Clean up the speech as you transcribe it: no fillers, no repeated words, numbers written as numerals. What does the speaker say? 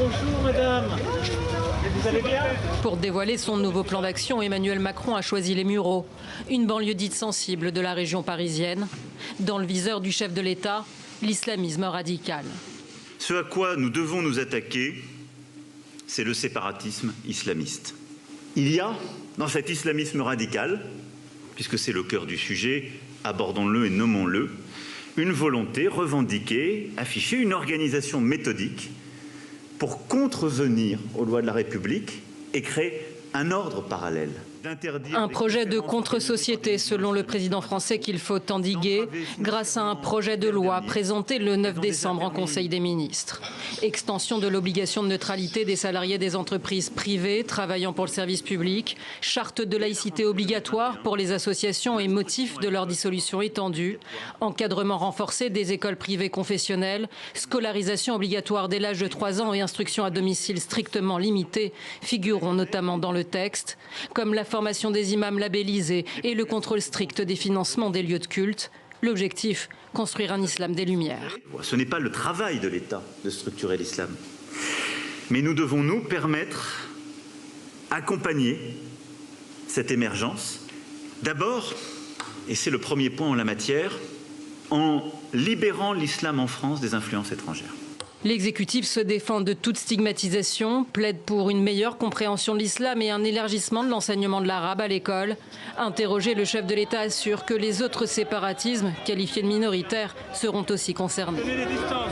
Bonjour madame. Vous allez bien? Pour dévoiler son nouveau plan d'action, Emmanuel Macron a choisi les Mureaux, une banlieue dite sensible de la région parisienne. Dans le viseur du chef de l'État, l'islamisme radical. Ce à quoi nous devons nous attaquer, c'est le séparatisme islamiste. Il y a, dans cet islamisme radical, puisque c'est le cœur du sujet, abordons-le et nommons-le, une volonté revendiquée, affichée, une organisation méthodique pour contrevenir aux lois de la République et créer un ordre parallèle. Un projet de contre-société, selon le président français, qu'il faut endiguer grâce à un projet de loi présenté le 9 décembre en Conseil des ministres. Extension de l'obligation de neutralité des salariés des entreprises privées travaillant pour le service public, charte de laïcité obligatoire pour les associations et motif de leur dissolution étendue, encadrement renforcé des écoles privées confessionnelles, scolarisation obligatoire dès l'âge de 3 ans et instruction à domicile strictement limitée figureront notamment dans le texte, comme la formation des imams labellisés et le contrôle strict des financements des lieux de culte. L'objectif, construire un islam des Lumières. Ce n'est pas le travail de l'État de structurer l'islam. Mais nous devons nous permettre, accompagner cette émergence. D'abord, et c'est le premier point en la matière, en libérant l'islam en France des influences étrangères. L'exécutif se défend de toute stigmatisation, plaide pour une meilleure compréhension de l'islam et un élargissement de l'enseignement de l'arabe à l'école. Interrogé, le chef de l'État assure que les autres séparatismes, qualifiés de minoritaires, seront aussi concernés.